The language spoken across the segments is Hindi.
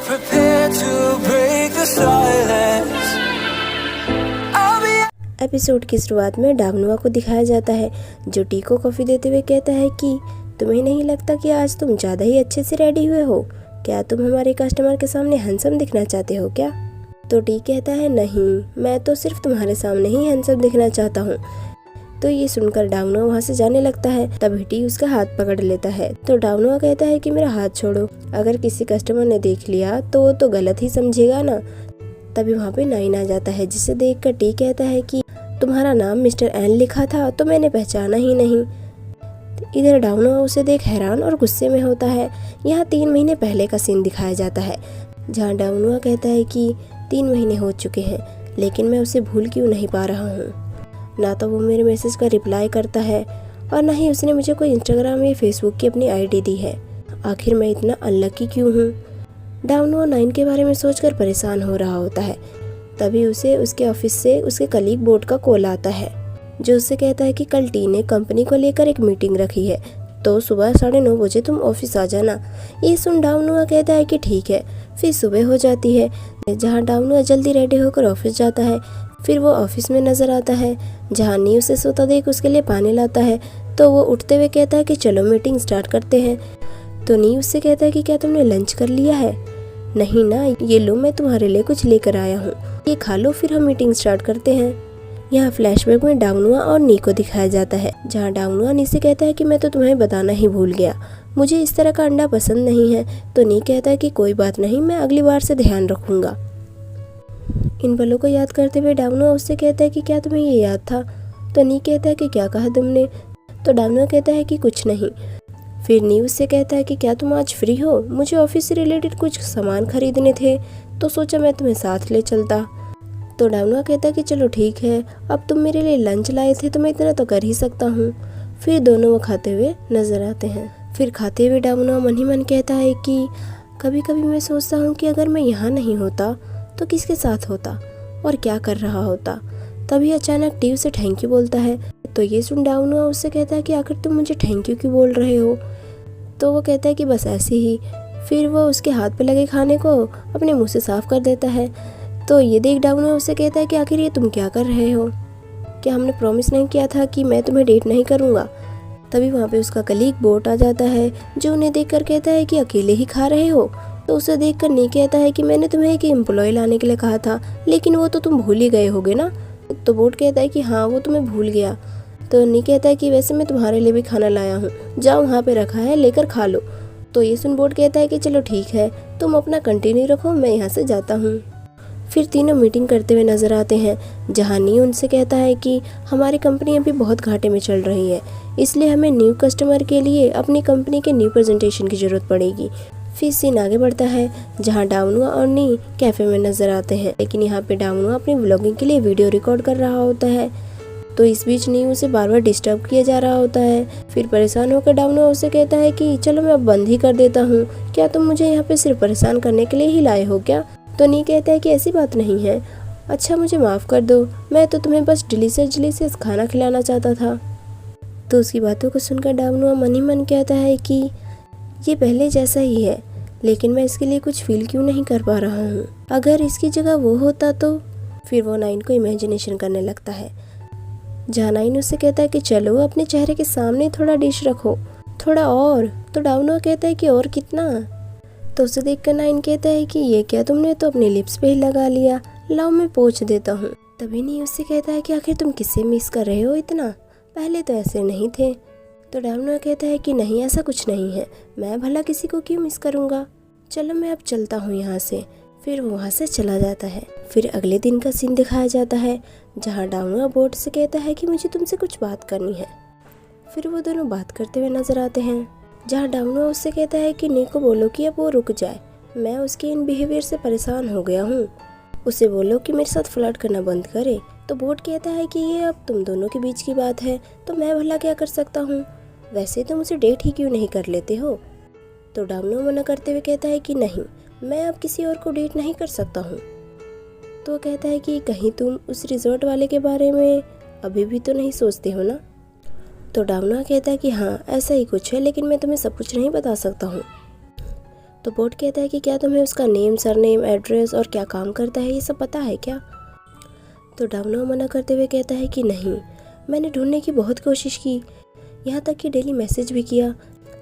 prepared to break the silence. Episode की शुरुआत में डावनुआ को दिखाया जाता है जो टी को कॉफ़ी देते हुए कहता है कि तुम्हें नहीं लगता कि आज तुम ज़्यादा ही अच्छे से रेडी हुए हो? क्या तुम हमारे कस्टमर के सामने हैंडसम दिखना चाहते हो क्या? तो टी कहता है नहीं, मैं तो सिर्फ तुम्हारे सामने ही हैंडसम दिखना चाहता हूँ। तो ये सुनकर डावनुआ वहाँ से जाने लगता है। तभी टी उसका हाथ पकड़ लेता है। तो डावनुआ कहता है कि मेरा हाथ छोड़ो, अगर किसी कस्टमर ने देख लिया तो वो तो गलत ही समझेगा ना। तभी वहाँ पे नाइन आ जाता है जिसे देखकर टी कहता है कि तुम्हारा नाम मिस्टर एन लिखा था तो मैंने पहचाना ही नहीं। इधर डावनुआ उसे देख हैरान और गुस्से में होता है। यहाँ 3 महीने पहले का सीन दिखाया जाता है जहाँ डावनुआ कहता है कि 3 महीने हो चुके हैं लेकिन मैं उसे भूल क्यों नहीं पा रहा हूँ। ना तो वो मेरे मैसेज का रिप्लाई करता है और ना ही उसने मुझे कोई इंस्टाग्राम या फेसबुक की अपनी आईडी दी है। आखिर मैं इतना अनलकी क्यों हूँ। डावनुआ नाइन के बारे में सोचकर परेशान हो रहा होता है। तभी उसे उसके ऑफिस से उसके कलीग बोर्ड का कॉल आता है जो उससे कहता है कि कल टी ने कंपनी को लेकर एक मीटिंग रखी है तो सुबह 9:30 बजे तुम ऑफिस आ जाना। ये सुन डावनुआ कहता है कि ठीक है। फिर सुबह हो जाती है जहाँ डावनुआ जल्दी रेडी होकर ऑफिस जाता है। फिर वो ऑफिस में नजर आता है जहाँ नी उसे सोता देख उसके लिए पानी लाता है। तो वो उठते हुए कहता है कि चलो मीटिंग स्टार्ट करते हैं। तो नी उससे कहता है कि क्या तुमने लंच कर लिया है? नहीं ना, ये लो मैं तुम्हारे लिए कुछ लेकर आया हूँ, ये खा लो फिर हम मीटिंग स्टार्ट करते हैं। यहाँ फ्लैशबैक में डावनुआ और नी को दिखाया जाता है जहाँ डावनुआ नी से कहता है कि मैं तो तुम्हें बताना ही भूल गया, मुझे इस तरह का अंडा पसंद नहीं है। तो नी कहता है कि कोई बात नहीं, मैं अगली बार से ध्यान रखूंगा। इन पलों को याद करते हुए डावनुआ उससे कहता है कि क्या तुम्हें ये याद था? तो नी कहता है कि क्या कहा तुमने? तो डावनुआ कहता है कि कुछ नहीं। फिर नी उससे कहता है कि क्या तुम आज फ्री हो? मुझे ऑफिस से रिलेटेड कुछ सामान खरीदने थे तो सोचा मैं तुम्हें साथ ले चलता। तो डावनुआ कहता है कि चलो ठीक है, अब तुम मेरे लिए लंच लाए थे तो मैं इतना तो कर ही सकता हूँ। फिर दोनों वो खाते हुए नजर आते हैं। फिर खाते हुए डावनुआ मन ही मन कहता है कि कभी कभी मैं सोचता हूँ कि अगर मैं यहाँ नहीं होता तो किसके साथ होता और क्या कर रहा होता। तभी अचानक टी उसे थैंक यू बोलता है। तो ये सुन डावनुआ उससे कहता है कि आखिर तुम मुझे थैंक यू क्यों बोल रहे हो? तो वो कहता है कि बस ऐसे ही। फिर वो उसके हाथ पे लगे खाने को अपने मुंह से साफ कर देता है। तो ये देख डावनुआ उससे कहता है कि आखिर ये तुम क्या कर रहे हो? क्या हमने प्रॉमिस नहीं किया था कि मैं तुम्हें डेट नहीं करूँगा? तभी वहाँ पे उसका कलीग बोट आ जाता है जो उन्हें देख कर कहता है कि अकेले ही खा रहे हो? तो उसे देख कर नी कहता है कि मैंने तुम्हें एक एम्प्लॉय लाने के लिए कहा था लेकिन वो तो तुम भूल ही गए होगे ना। तो बोट कहता है कि हाँ वो तो मैं भूल गया। तो नी कहता है कि वैसे मैं तुम्हारे लिए भी खाना लाया हूँ, जाओ वहाँ पे रखा है लेकर खा लो। तो ये सुन बोट कहता है कि चलो ठीक है, तुम अपना कंटिन्यू रखो, मैं यहाँ से जाता हूँ। फिर तीनों मीटिंग करते हुए नजर आते हैं जहाँ नी उनसे कहता है कि हमारी कंपनी अभी बहुत घाटे में चल रही है, इसलिए हमें न्यू कस्टमर के लिए अपनी कंपनी के न्यू प्रेजेंटेशन की जरूरत पड़ेगी। फिर सीन आगे बढ़ता है जहाँ डावनुआ और नी कैफे में नजर आते हैं लेकिन यहाँ पे डावनुआ अपनी व्लॉगिंग के लिए वीडियो रिकॉर्ड कर रहा होता है। तो इस बीच नी उसे बार बार डिस्टर्ब किया जा रहा होता है। फिर परेशान होकर डावनुआ उसे कहता है कि चलो मैं अब बंद ही कर देता हूँ, क्या तुम मुझे यहाँ पे सिर्फ परेशान करने के लिए ही लाए हो क्या? तो नी कहता है कि ऐसी बात नहीं है, अच्छा मुझे माफ़ कर दो, मैं तो तुम्हें बस डिलीशियस खाना खिलाना चाहता था। तो उसकी बातों को सुनकर डावनुआ मन ही मन कहता है कि ये पहले जैसा ही है लेकिन मैं इसके लिए कुछ फील क्यों नहीं कर पा रहा हूँ, अगर इसकी जगह वो होता तो। फिर वो नाइन को इमेजिनेशन करने लगता है जहाँ नाइन उससे कहता है कि चलो अपने चेहरे के सामने थोड़ा डिश रखो, थोड़ा और। तो डावनुआ कहता है कि और कितना? तो उसे देखकर नाइन कहता है कि ये क्या तुमने तो अपने लिप्स पे ही लगा लिया, लाओ मैं पोंछ देता हूँ। तभी नहीं उससे कहता है कि आखिर तुम किससे मिस कर रहे हो इतना, पहले तो ऐसे नहीं थे। तो डावनुआ कहता है कि नहीं ऐसा कुछ नहीं है, मैं भला किसी को क्यों मिस करूँगा, चलो मैं अब चलता हूँ यहाँ से। फिर वो वहाँ से चला जाता है। फिर अगले दिन का सीन दिखाया जाता है जहाँ डावनुआ बोट से कहता है कि मुझे तुमसे कुछ बात करनी है। फिर वो दोनों बात करते हुए नजर आते हैं जहाँ डावनुआ उससे कहता है कि नी को बोलो कि अब वो रुक जाए, मैं उसके इन बिहेवियर से परेशान हो गया हूँ, उसे बोलो कि मेरे साथ फ्लर्ट करना बंद करे। तो बोट कहता है कि ये अब तुम दोनों के बीच की बात है तो मैं भला क्या कर सकता हूँ, वैसे तुम उसे डेट ही क्यों नहीं कर लेते हो। तो डावनुआ मना करते हुए कहता है कि नहीं, मैं अब किसी और को डेट नहीं कर सकता हूँ। तो कहता है कि कहीं तुम उस रिजॉर्ट वाले के बारे में अभी भी तो नहीं सोचते हो ना। तो डावनुआ कहता है कि हाँ ऐसा ही कुछ है लेकिन मैं तुम्हें सब कुछ नहीं बता सकता हूँ। तो तो बोट कहता है कि क्या तुम्हें उसका नेम, सरनेम, एड्रेस और क्या काम करता है ये सब पता है क्या? तो डावना मना करते हुए कहता है कि नहीं, मैंने ढूंढने की बहुत कोशिश की, यहाँ तक कि डेली मैसेज भी किया,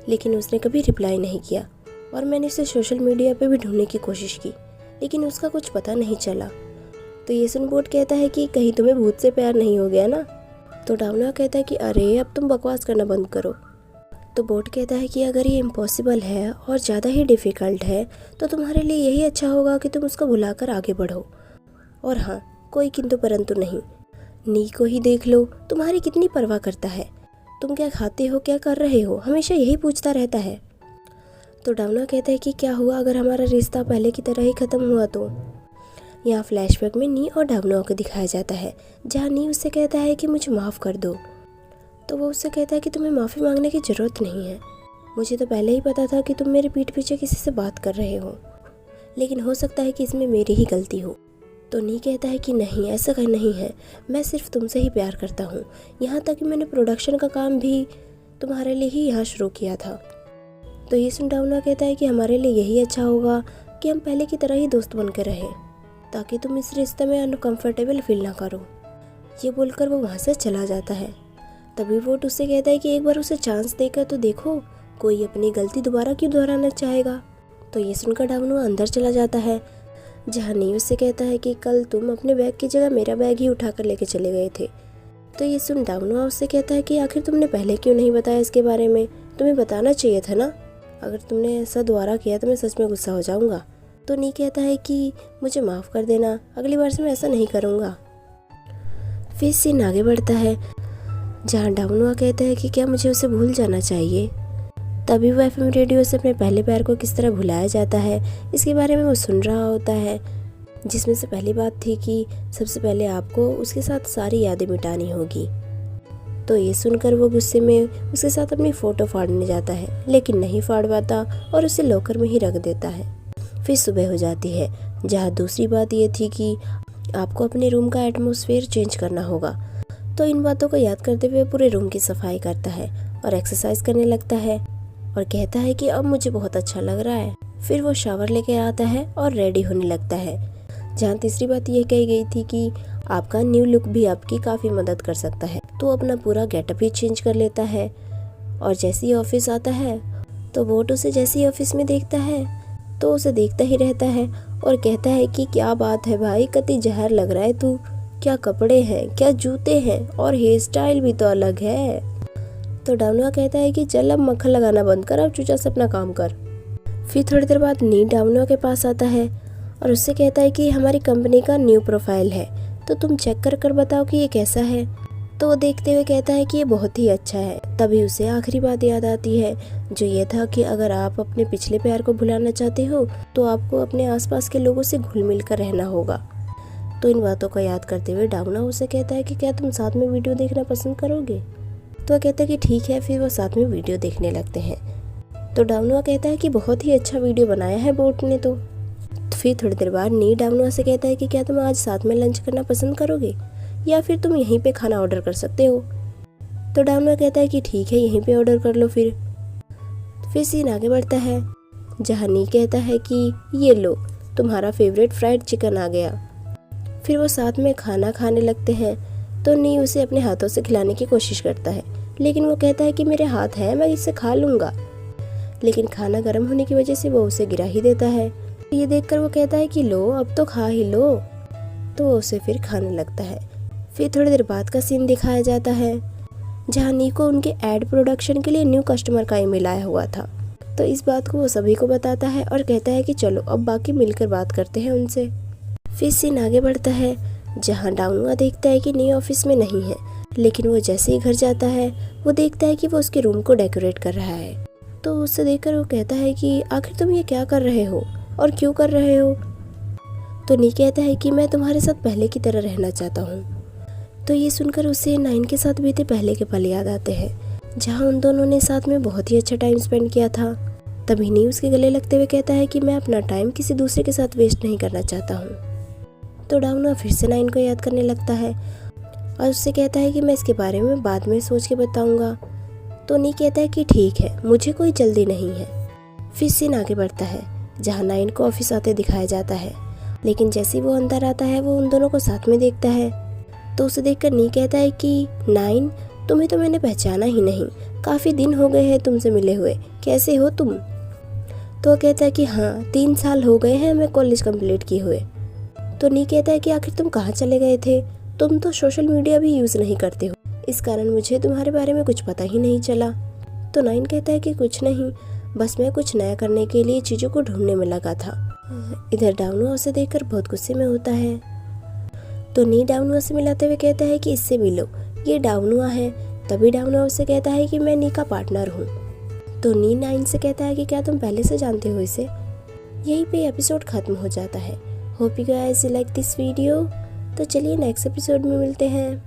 लेकिन उसने कभी रिप्लाई नहीं किया। और मैंने उसे सोशल मीडिया पे भी ढूंढने की कोशिश की, लेकिन उसका कुछ पता नहीं चला। तो ये सुन बोट कहता है कि कहीं तुम्हें भूत से प्यार नहीं हो गया ना? तो डावना कहता है कि अरे अब तुम बकवास करना बंद करो। तो बोट कहता है कि अगर ये इम्पॉसिबल है और ज़्यादा ही डिफ़िकल्ट है तो तुम्हारे लिए यही अच्छा होगा कि तुम उसको भुलाकर आगे बढ़ो। और हाँ, कोई किंतु परंतु नहीं। नी को ही देख लो, तुम्हारी कितनी परवाह करता है, तुम क्या खाते हो, क्या कर रहे हो, हमेशा यही पूछता रहता है। तो डावना कहता है कि क्या हुआ अगर हमारा रिश्ता पहले की तरह ही ख़त्म हुआ तो? यहाँ फ्लैशबैक में नी और डावना को दिखाया जाता है, जहाँ नी उससे कहता है कि मुझे माफ़ कर दो। तो वो उससे कहता है कि तुम्हें माफ़ी मांगने की ज़रूरत नहीं है, मुझे तो पहले ही पता था कि तुम मेरे पीठ पीछे किसी से बात कर रहे हो, लेकिन हो सकता है कि इसमें मेरी ही गलती हो। तो नी कहता है कि नहीं, ऐसा कहीं नहीं है, मैं सिर्फ तुमसे ही प्यार करता हूँ, यहाँ तक कि मैंने प्रोडक्शन का काम भी तुम्हारे लिए ही यहाँ शुरू किया था। तो ये सुन डावना कहता है कि हमारे लिए यही अच्छा होगा कि हम पहले की तरह ही दोस्त बन के रहें, ताकि तुम इस रिश्ते में अनकम्फर्टेबल फील ना करो। ये बोलकर वो वहाँ से चला जाता है। तभी वो उससे कहता है कि एक बार उसे चांस देकर तो देखो, कोई अपनी गलती दोबारा क्यों दोहराना चाहेगा। तो ये सुनकर डावना अंदर चला जाता है, जहाँ नी उससे कहता है कि कल तुम अपने बैग की जगह मेरा बैग ही उठाकर लेके चले गए थे। तो ये सुन डावना उससे कहता है कि आखिर तुमने पहले क्यों नहीं बताया इसके बारे में, तुम्हें बताना चाहिए था ना, अगर तुमने ऐसा दोबारा किया तो मैं सच में गुस्सा हो जाऊँगा। तो नी कहता है कि मुझे माफ़ कर देना, अगली बार से मैं ऐसा नहीं करूँगा। फिर सीन आगे बढ़ता है, जहाँ डावना कहता है कि क्या मुझे उसे भूल जाना चाहिए। तभी वो FM रेडियो से अपने पहले प्यार को किस तरह भुलाया जाता है इसके बारे में वो सुन रहा होता है, जिसमें से पहली बात थी कि सबसे पहले आपको उसके साथ सारी यादें मिटानी होगी। तो ये सुनकर वो गुस्से में उसके साथ अपनी फ़ोटो फाड़ने जाता है, लेकिन नहीं फाड़ पाता और उसे लॉकर में ही रख देता है। फिर सुबह हो जाती है, जहाँ दूसरी बात ये थी कि आपको अपने रूम का एटमॉस्फेयर चेंज करना होगा। तो इन बातों को याद करते हुए पूरे रूम की सफाई करता है और एक्सरसाइज करने लगता है और कहता है कि अब मुझे बहुत अच्छा लग रहा है। फिर वो शावर लेके आता है और रेडी होने लगता है, जहाँ तीसरी बात यह कही गई थी कि आपका न्यू लुक भी आपकी काफ़ी मदद कर सकता है। तो अपना पूरा गेटअप ही चेंज कर लेता है और जैसे ही ऑफिस आता है तो वोट उसे जैसे ही ऑफिस में देखता है तो उसे देखता ही रहता है और कहता है कि क्या बात है भाई, कति जहर लग रहा है तू, क्या कपड़े हैं, क्या जूते हैं और हेयर स्टाइल भी तो अलग है। तो डावना कहता है कि चल अब मक्खन लगाना बंद कर, अब चूचा से अपना काम कर। फिर थोड़ी देर बाद नी डावना के पास आता है और उससे कहता है कि हमारी कंपनी का न्यू प्रोफाइल है, तो तुम चेक कर कर बताओ कि ये कैसा है। तो वो देखते हुए कहता है कि ये बहुत ही अच्छा है। तभी उसे आखिरी बात याद आती है, जो ये था कि अगर आप अपने पिछले प्यार को भुलाना चाहते हो तो आपको अपने आसपास के लोगों से घुल मिल कर रहना होगा। तो इन बातों को याद करते हुए डावना उसे कहता है कि क्या तुम साथ में वीडियो देखना पसंद करोगे। तो वह कहता है कि ठीक है। फिर वो साथ में वीडियो देखने लगते हैं। तो डावना कहता है कि बहुत ही अच्छा वीडियो बनाया है बोट ने। तो फिर थोड़ी देर बाद नी डावना से कहता है कि क्या तुम आज साथ में लंच करना पसंद करोगे या फिर तुम यहीं पे खाना ऑर्डर कर सकते हो। तो डावना कहता है कि ठीक है, यहीं पे ऑर्डर कर लो। फिर सीन आगे बढ़ता है, जहाँ नी कहता है कि ये लो तुम्हारा फेवरेट फ्राइड चिकन आ गया। फिर वो साथ में खाना खाने लगते हैं। तो नी उसे अपने हाथों से खिलाने की कोशिश करता है, लेकिन वो कहता है कि मेरे हाथ हैं, मैं इससे खा लूँगा। लेकिन खाना गर्म होने की वजह से वो उसे गिरा ही देता है। ये देखकर वो कहता है कि लो अब तो खा ही लो। तो वो उसे फिर खाने लगता है। फिर थोड़ी देर बाद का सीन दिखाया जाता है, जहाँ नी को उनके एड प्रोडक्शन के लिए न्यू कस्टमर का ईमेल आया हुआ था। तो इस बात को वो सभी को बताता है और कहता है कि चलो अब बाकी मिलकर बात करते हैं उनसे। फिर सीन आगे बढ़ता है, जहाँ डावना देखता है कि नी ऑफिस में नहीं है, लेकिन वो जैसे ही घर जाता है वो देखता है कि वो उसके रूम को डेकोरेट कर रहा है। तो उससे देखकर वो कहता है कि आखिर तुम ये क्या कर रहे हो और क्यों कर रहे हो। तो नी कहता है कि मैं तुम्हारे साथ पहले की तरह रहना चाहता हूँ। तो ये सुनकर उसे नाइन के साथ बीते पहले के पल याद आते हैं, जहाँ उन दोनों ने साथ में बहुत ही अच्छा टाइम स्पेंड किया था। तभी नी उसके गले लगते हुए कहता है कि मैं अपना टाइम किसी दूसरे के साथ वेस्ट नहीं करना चाहता हूँ। तो डावना फिर से नाइन को याद करने लगता है और उससे कहता है कि मैं इसके बारे में बाद में सोच के बताऊंगा। तो नी कहता है कि ठीक है, मुझे कोई जल्दी नहीं है। फिर सीन आगे बढ़ता है, जहाँ नाइन को ऑफिस आते दिखाया जाता है। लेकिन जैसे ही वो अंदर आता है वो उन दोनों को साथ में देखता है तो उसे देखकर नी कहता है कि नाइन, तुम्हें तो मैंने पहचाना ही नहीं, काफ़ी दिन हो गए हैं तुमसे मिले हुए, कैसे हो तुम? तो वो कहता है कि हाँ, 3 साल हो गए हैं मैं कॉलेज कंप्लीट किए हुए। तो नी कहता है कि आखिर तुम कहाँ चले गए थे? तुम तो सोशल मीडिया भी यूज़ नहीं करते हो, इस कारण मुझे तुम्हारे बारे में कुछ पता ही नहीं चला। तो नाइन कहता है कि कुछ नहीं, बस मैं कुछ नया करने के लिए चीज़ों को ढूंढने में लगा था। इधर डाउनुआ उसे देखकर बहुत गुस्से में होता है। तो नी डाउनुआ से मिलाते हुए कहता है कि इससे मिलो, ये डाउनुआ है। तभी डाउनुआ उसे कहता है कि मैं नी का पार्टनर हूँ। तो नी नाइन से कहता है कि क्या तुम पहले से जानते हो इसे? यहीं पे एपिसोड खत्म हो जाता है। Hope you guys like this video. तो चलिए नेक्स्ट एपिसोड में मिलते हैं।